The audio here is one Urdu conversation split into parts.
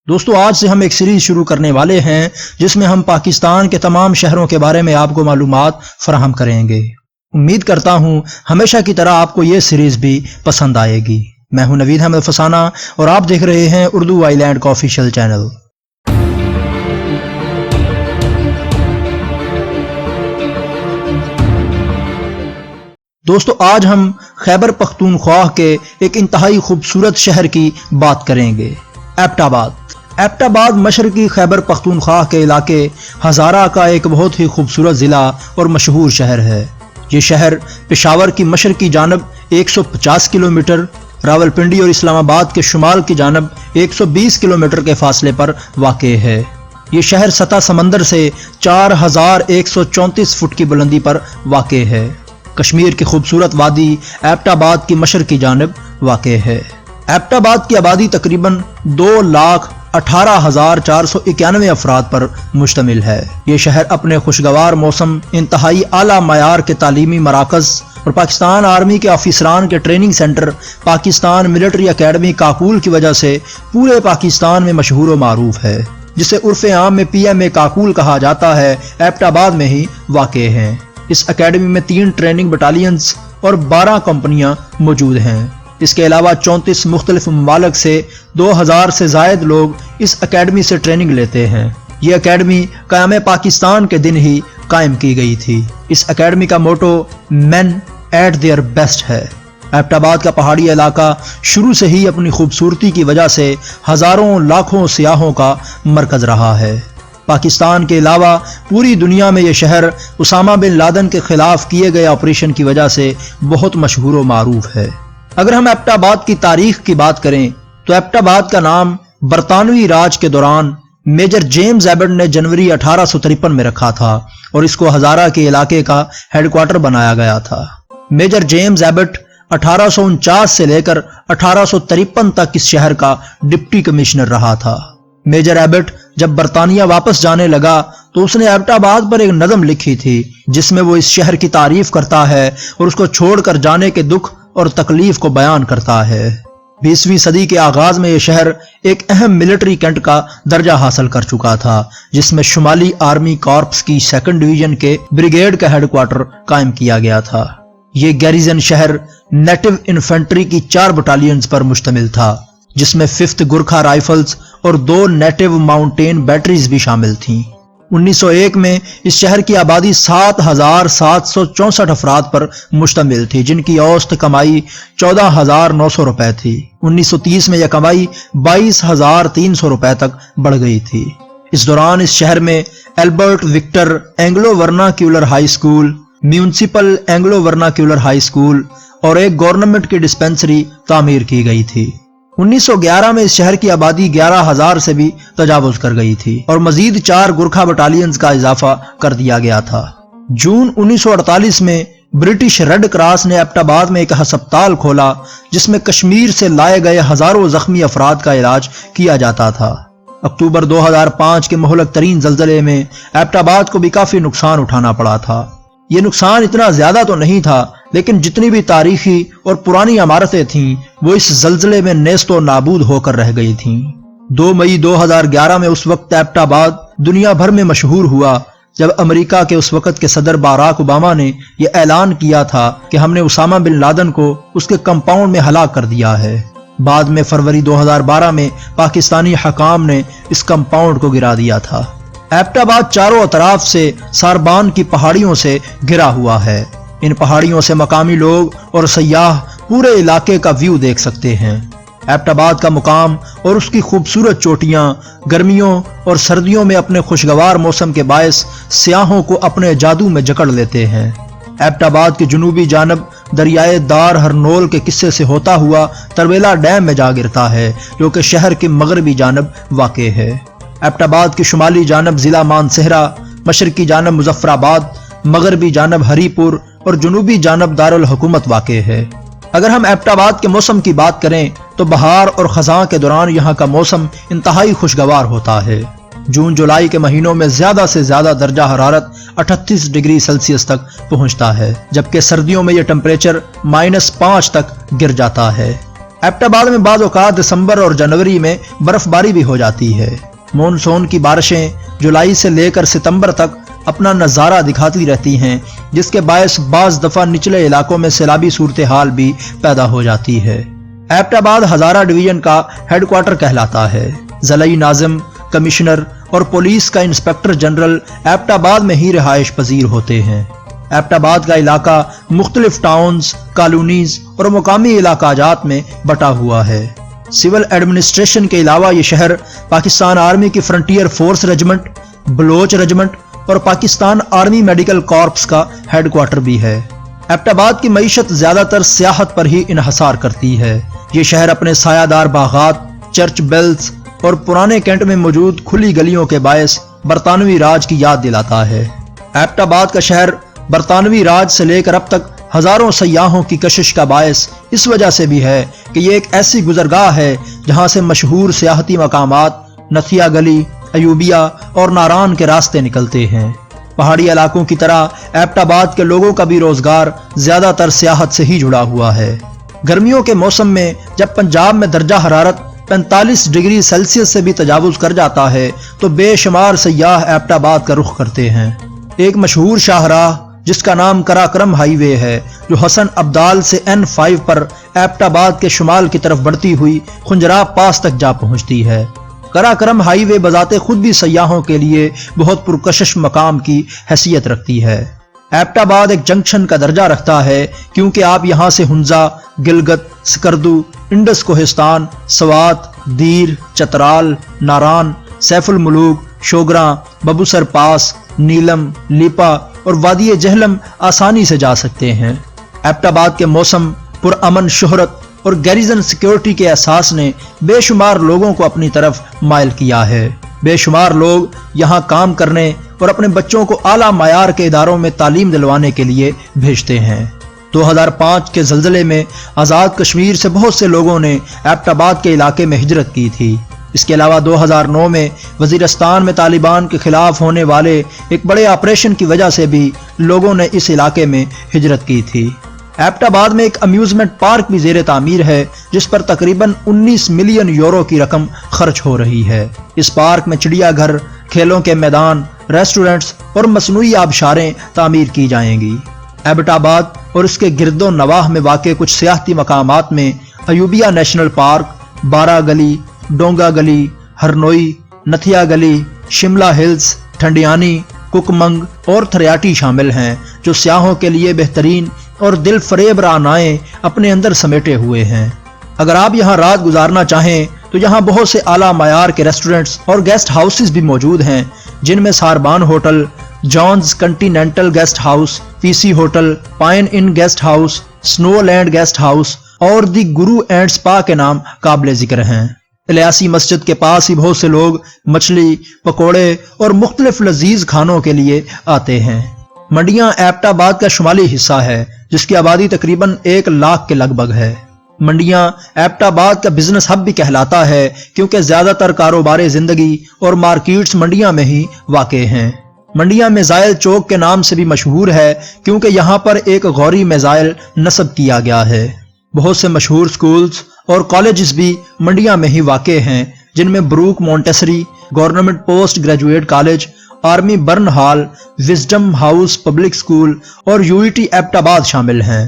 دوستو آج سے ہم ایک سیریز شروع کرنے والے ہیں جس میں ہم پاکستان کے تمام شہروں کے بارے میں آپ کو معلومات فراہم کریں گے۔ امید کرتا ہوں ہمیشہ کی طرح آپ کو یہ سیریز بھی پسند آئے گی۔ میں ہوں نوید احمد فسانہ اور آپ دیکھ رہے ہیں اردو آئی لینڈ کا آفیشیل چینل۔ دوستو آج ہم خیبر پختونخوا کے ایک انتہائی خوبصورت شہر کی بات کریں گے، ایبٹ آباد۔ ایبٹ آباد مشرقی خیبر پختونخوا کے علاقے ہزارہ کا ایک بہت ہی خوبصورت ضلع اور مشہور شہر ہے۔ یہ شہر پشاور کی مشرقی جانب 150 کلومیٹر، راولپنڈی اور اسلام آباد کے شمال کی جانب 120 کلومیٹر کے فاصلے پر واقع ہے۔ یہ شہر سطح سمندر سے 4134 فٹ کی بلندی پر واقع ہے۔ کشمیر کی خوبصورت وادی ایبٹ آباد کی مشرقی جانب واقع ہے۔ ایبٹ آباد کی آبادی تقریباً 2,18,491 افراد پر مشتمل ہے۔ یہ شہر اپنے خوشگوار موسم، انتہائی اعلیٰ معیار کے تعلیمی مراکز اور پاکستان آرمی کے آفیسران کے training centre Pakistan military academy Kakul کی وجہ سے پورے پاکستان میں مشہور و معروف ہے، جسے عرف عام میں PMA کاکول کہا جاتا ہے، ایبٹ آباد میں ہی واقع ہیں۔ اس اکیڈمی میں 3 ٹریننگ بٹالینز اور 12 کمپنیاں موجود ہیں۔ اس کے علاوہ 34 مختلف ممالک سے 2000 سے زائد لوگ اس اکیڈمی سے ٹریننگ لیتے ہیں۔ یہ اکیڈمی قیام پاکستان کے دن ہی قائم کی گئی تھی۔ اس اکیڈمی کا motto men at their best ہے۔ ایبٹ آباد کا پہاڑی علاقہ شروع سے ہی اپنی خوبصورتی کی وجہ سے ہزاروں لاکھوں سیاحوں کا مرکز رہا ہے۔ پاکستان کے علاوہ پوری دنیا میں یہ شہر اسامہ بن لادن کے خلاف کیے گئے آپریشن کی وجہ سے بہت مشہور و معروف ہے۔ اگر ہم ایبٹ آباد کی تاریخ کی بات کریں تو ایبٹ آباد کا نام برطانوی راج کے دوران میجر جیمز ایبٹ نے جنوری 1853 میں رکھا تھا اور اس کو ہزارہ کے علاقے کا ہیڈ کوارٹر بنایا گیا تھا۔ میجر جیمز ایبٹ 1849 سے لے کر 1853 تک اس شہر کا ڈپٹی کمشنر رہا تھا۔ میجر ایبٹ جب برطانیہ واپس جانے لگا تو اس نے ایبٹ آباد پر ایک نظم لکھی تھی جس میں وہ اس شہر کی تعریف کرتا ہے اور اس کو چھوڑ کر جانے کے دکھ اور تکلیف کو بیان کرتا ہے۔ 20ویں صدی کے آغاز میں یہ شہر ایک اہم ملٹری کینٹ کا درجہ حاصل کر چکا تھا، جس میں شمالی آرمی کارپس کی 2nd ڈویژن کے بریگیڈ کا ہیڈ کوارٹر قائم کیا گیا تھا۔ یہ گیریزن شہر نیٹو انفینٹری کی 4 بٹالینز پر مشتمل تھا، جس میں 5th گورکھا رائفلز اور 2 نیٹو ماؤنٹین بیٹریز بھی شامل تھیں۔ 1901 میں اس شہر کی آبادی 7,764 افراد پر مشتمل تھی، جن کی اوسط کمائی 14,900 روپے تھی۔ 1930 میں یہ کمائی 22,300 روپے تک بڑھ گئی تھی۔ اس دوران اس شہر میں Albert Victor Anglo vernacular high school, municipal Anglo vernacular high school اور ایک گورنمنٹ کی ڈسپنسری تعمیر کی گئی تھی۔ 1911 میں اس شہر کی آبادی 11,000 سے بھی تجاوز کر گئی تھی اور مزید 4 گورکھا بٹالینز کا اضافہ کر دیا گیا تھا۔ جون 1948 میں برٹش ریڈ کراس نے ایبٹ آباد میں ایک ہسپتال کھولا جس میں کشمیر سے لائے گئے ہزاروں زخمی افراد کا علاج کیا جاتا تھا۔ اکتوبر 2005 کے مہلک ترین زلزلے میں ایبٹ آباد کو بھی کافی نقصان اٹھانا پڑا تھا۔ یہ نقصان اتنا زیادہ تو نہیں تھا، لیکن جتنی بھی تاریخی اور پرانی عمارتیں تھیں وہ اس زلزلے میں نیست و نابود ہو کر رہ گئی تھیں۔ 2 مئی 2011 میں اس وقت ایبٹ آباد دنیا بھر میں مشہور ہوا جب امریکہ کے اس وقت کے صدر باراک اوباما نے یہ اعلان کیا تھا کہ ہم نے اسامہ بن لادن کو اس کے کمپاؤنڈ میں ہلاک کر دیا ہے۔ بعد میں فروری 2012 میں پاکستانی حکام نے اس کمپاؤنڈ کو گرا دیا تھا۔ ایبٹ آباد چاروں اطراف سے ساربان کی پہاڑیوں سے گھرا ہوا ہے۔ ان پہاڑیوں سے مقامی لوگ اور سیاح پورے علاقے کا ویو دیکھ سکتے ہیں۔ ایبٹ آباد کا مقام اور اس کی خوبصورت چوٹیاں گرمیوں اور سردیوں میں اپنے خوشگوار موسم کے باعث سیاحوں کو اپنے جادو میں جکڑ لیتے ہیں۔ ایبٹ آباد کی جنوبی جانب دریائے دار ہرنول کے قصے سے ہوتا ہوا ترویلا ڈیم میں جا گرتا ہے، جو کہ شہر کی مغربی جانب واقع ہے۔ ایبٹ آباد کی شمالی جانب ضلع مانسہرہ، مشرقی جانب مظفر آباد، مغربی جانب ہری پور اور جنوبی جانب دارالحکومت واقع ہے۔ اگر ہم ایبٹ آباد کے موسم کی بات کریں تو بہار اور خزاں کے دوران یہاں کا موسم انتہائی خوشگوار ہوتا ہے۔ جون جولائی کے مہینوں میں زیادہ سے زیادہ درجہ حرارت 38 ڈگری سیلسیس تک پہنچتا ہے، جبکہ سردیوں میں یہ ٹمپریچر -5 تک گر جاتا ہے۔ ایبٹ آباد میں بعض اوقات دسمبر اور جنوری میں برف باری بھی ہو جاتی ہے۔ مونسون کی بارشیں جولائی سے لے کر ستمبر تک اپنا نظارہ دکھاتی رہتی ہیں، جس کے باعث بعض دفعہ نچلے علاقوں میں سیلابی صورتحال بھی پیدا ہو جاتی ہے۔ ایبٹ آباد ہزارہ ڈویژن کا ہیڈ کوارٹر کہلاتا ہے۔ ضلعی ناظم، کمشنر اور پولیس کا انسپکٹر جنرل ایبٹ آباد میں ہی رہائش پذیر ہوتے ہیں۔ ایبٹ آباد کا علاقہ مختلف ٹاؤنز، کالونیز اور مقامی علاقہ جات میں بٹا ہوا ہے۔ سول ایڈمنسٹریشن کے علاوہ یہ شہر پاکستان آرمی کی frontier force regiment, Baloch regiment اور پاکستان آرمی میڈیکل کارپس کا ہیڈ کوارٹر بھی ہے۔ ایبٹ آباد کی معیشت زیادہ تر سیاحت پر ہی انحصار کرتی ہے۔ یہ شہر اپنے سایہ دار باغات، چرچ بیلز اور پرانے کینٹ میں موجود کھلی گلیوں کے باعث برطانوی راج کی یاد دلاتا ہے۔ ایبٹ آباد کا شہر برطانوی راج سے لے کر اب تک ہزاروں سیاحوں کی کشش کا باعث اس وجہ سے بھی ہے کہ یہ ایک ایسی گزرگاہ ہے جہاں سے مشہور سیاحتی مقامات نتھیہ گلی، ایوبیہ اور ناران کے راستے نکلتے ہیں۔ پہاڑی علاقوں کی طرح ایبٹ آباد کے لوگوں کا بھی روزگار زیادہ تر سیاحت سے ہی جڑا ہوا ہے۔ گرمیوں کے موسم میں جب پنجاب میں درجہ حرارت 45 ڈگری سیلسیس سے بھی تجاوز کر جاتا ہے تو بے شمار سیاح ایبٹ آباد کا رخ کرتے ہیں۔ ایک مشہور شاہراہ جس کا نام کراکرم ہائی وے ہے، جو حسن ابدال سے N5 پر ایبٹ آباد کے شمال کی طرف بڑھتی ہوئی خنجراب پاس تک جا پہنچتی ہے۔ کراکرم ہائی وے بذات خود بھی سیاحوں کے لیے بہت پرکشش مقام کی حیثیت رکھتی ہے۔ ایبٹ آباد ایک جنکشن کا درجہ رکھتا ہے کیونکہ آپ یہاں سے ہنزا، گلگت، سکردو، انڈس کوہستان، سوات، دیر، چترال، ناران، سیف الملوک، شوگراں، ببوسر پاس، نیلم، لیپا اور وادی جہلم آسانی سے جا سکتے ہیں۔ ایبٹ آباد کے موسم، پرامن شہرت اور گیریزن سیکیورٹی کے احساس نے بے شمار لوگوں کو اپنی طرف مائل کیا ہے۔ بے شمار لوگ یہاں کام کرنے اور اپنے بچوں کو اعلیٰ معیار کے اداروں میں تعلیم دلوانے کے لیے بھیجتے ہیں۔ 2005 کے زلزلے میں آزاد کشمیر سے بہت سے لوگوں نے ایبٹ آباد کے علاقے میں ہجرت کی تھی۔ اس کے علاوہ 2009 میں وزیرستان میں طالبان کے خلاف ہونے والے ایک بڑے آپریشن کی وجہ سے بھی لوگوں نے اس علاقے میں ہجرت کی تھی۔ ایبٹ آباد میں ایک امیوزمنٹ پارک بھی زیر تعمیر ہے جس پر تقریباً 19 ملین یورو کی رقم خرچ ہو رہی ہے۔ اس پارک میں چڑیا گھر، کھیلوں کے میدان، ریسٹورنٹس اور مصنوعی آبشاریں تعمیر کی جائیں گی۔ ایبٹ آباد اور اس کے گرد و نواح میں واقع کچھ سیاحتی مقامات میں ایوبیہ نیشنل پارک، بارہ گلی، ڈونگا گلی، ہرنوئی، نتھیہ گلی، شملہ ہلز، ٹھنڈیانی، ککمنگ اور تھریاٹی شامل ہیں، جو سیاحوں کے لیے بہترین اور دل فریب رعنائیں اپنے اندر سمیٹے ہوئے ہیں۔ اگر آپ یہاں رات گزارنا چاہیں تو یہاں بہت سے اعلیٰ معیار کے ریسٹورنٹس اور گیسٹ ہاؤسز بھی موجود ہیں، جن میں ساربان ہوٹل، جانز کنٹیننٹل گیسٹ ہاؤس، پی سی ہوٹل، پائن ان گیسٹ ہاؤس، سنو لینڈ گیسٹ ہاؤس اور دی گرو اینڈ سپا کے نام قابل ذکر ہیں۔ الیاسی مسجد کے پاس ہی بہت سے لوگ مچھلی، پکوڑے اور مختلف لذیذ کھانوں کے لیے آتے ہیں۔ منڈیاں ایبٹ آباد کا شمالی حصہ ہے جس کی آبادی تقریباً 1 لاکھ کے لگ بھگ ہے۔ منڈیاں ایبٹ آباد کا بزنس ہب بھی کہلاتا ہے کیونکہ زیادہ تر کاروبار زندگی اور مارکیٹس منڈیاں میں ہی واقع ہیں۔ منڈیاں میزائل چوک کے نام سے بھی مشہور ہے کیونکہ یہاں پر ایک غوری میزائل نصب کیا گیا ہے۔ بہت سے مشہور سکولز اور کالجز بھی منڈیاں میں ہی واقع ہیں، جن میں Brook Montessori, government post graduate college, army Burn Hall, Wisdom House public school اور UET ایبٹ آباد شامل ہیں۔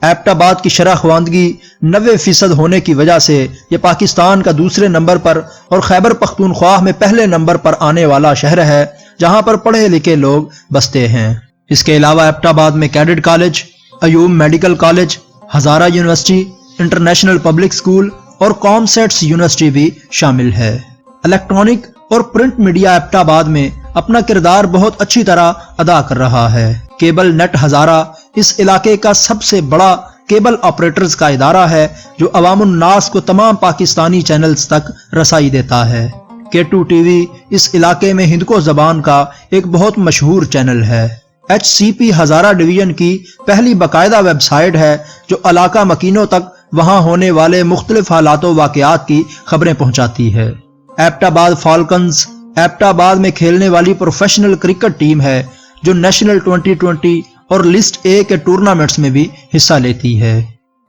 ایبٹ آباد کی شرح خواندگی 90% ہونے کی وجہ سے یہ پاکستان کا دوسرے نمبر پر اور خیبر پختونخوا میں پہلے نمبر پر آنے والا شہر ہے جہاں پر پڑھے لکھے لوگ بستے ہیں۔ اس کے علاوہ ایبٹ آباد میں cadet college, Ayub medical college, Hazara university, international public school اور کامسیٹس یونیورسٹی بھی شامل ہے۔ الیکٹرانک اور پرنٹ میڈیا ایبٹ آباد میں اپنا کردار بہت اچھی طرح ادا کر رہا ہے۔ کیبل نیٹ ہزارہ اس علاقے کا سب سے بڑا کیبل آپریٹرز کا ادارہ ہے جو عوام الناس کو تمام پاکستانی چینلز تک رسائی دیتا ہے۔ K2 ٹی وی اس علاقے میں ہندکو زبان کا ایک بہت مشہور چینل ہے۔ HCP ہزارہ ڈویژن کی پہلی باقاعدہ ویب سائٹ ہے جو علاقہ مکینوں تک وہاں ہونے والے مختلف حالات و واقعات کی خبریں پہنچاتی ہے۔ ایبٹ آباد فالکنز ایبٹ آباد میں کھیلنے والی پروفیشنل کرکٹ ٹیم ہے جو نیشنل 2020 اور لسٹ A کے ٹورنامنٹس میں بھی حصہ لیتی ہے۔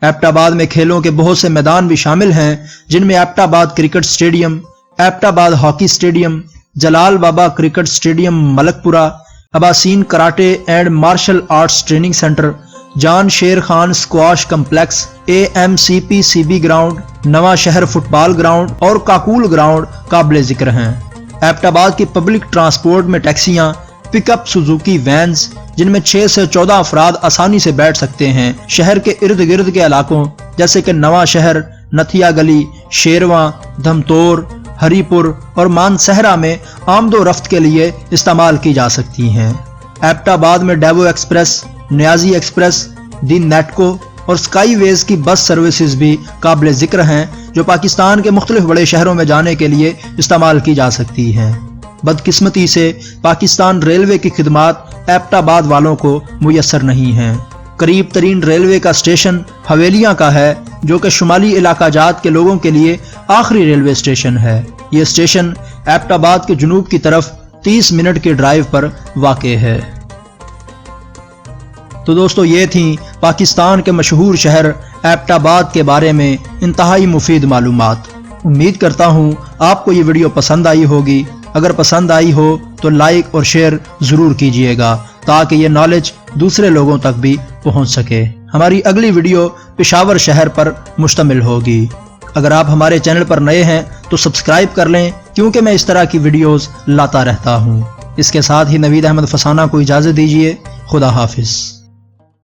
ایبٹ آباد میں کھیلوں کے بہت سے میدان بھی شامل ہیں، جن میں Abbottabad cricket stadium, Abbottabad hockey stadium, Jalal Baba cricket stadium Malikpura, Abaseen karate and martial arts training centre, Jan Sher Khan squash complex, AMCP ground, Nawan Shehr fit ball ground اور کاکول گراؤنڈ قابل ذکر ہیں۔ ایبٹ آباد کی پبلک ٹرانسپورٹ میں ٹیکسیاں، پک اپ سوزوکی وینز جن میں 6 سے 14 افراد آسانی سے بیٹھ سکتے ہیں، شہر کے ارد گرد کے علاقوں جیسے کہ نواں شہر، نتھیا گلی، شیرواں، دھمتور، ہری پور اور مانسہرہ میں آمد و رفت کے لیے استعمال کی جا سکتی ہیں۔ ایبٹ آباد میں ڈیوو ایکسپریس، نیازی ایکسپریس، دی نیٹکو اور سکائی ویز کی بس سروسز بھی قابل ذکر ہیں، جو پاکستان کے مختلف بڑے شہروں میں جانے کے لیے استعمال کی جا سکتی ہیں۔ بدقسمتی سے پاکستان ریلوے کی خدمات ایبٹ آباد والوں کو میسر نہیں ہیں۔ قریب ترین ریلوے کا اسٹیشن حویلیاں کا ہے، جو کہ شمالی علاقہ جات کے لوگوں کے لیے آخری ریلوے اسٹیشن ہے۔ یہ اسٹیشن ایبٹ آباد کے جنوب کی طرف 30 منٹ کے ڈرائیو پر واقع ہے۔ تو دوستو، یہ تھیں پاکستان کے مشہور شہر ایبٹ آباد کے بارے میں انتہائی مفید معلومات۔ امید کرتا ہوں آپ کو یہ ویڈیو پسند آئی ہوگی۔ اگر پسند آئی ہو تو لائک اور شیئر ضرور کیجئے گا تاکہ یہ نالج دوسرے لوگوں تک بھی پہنچ سکے۔ ہماری اگلی ویڈیو پشاور شہر پر مشتمل ہوگی۔ اگر آپ ہمارے چینل پر نئے ہیں تو سبسکرائب کر لیں، کیونکہ میں اس طرح کی ویڈیوز لاتا رہتا ہوں۔ اس کے ساتھ ہی نوید احمد فسانہ کو اجازت دیجیے۔ خدا حافظ۔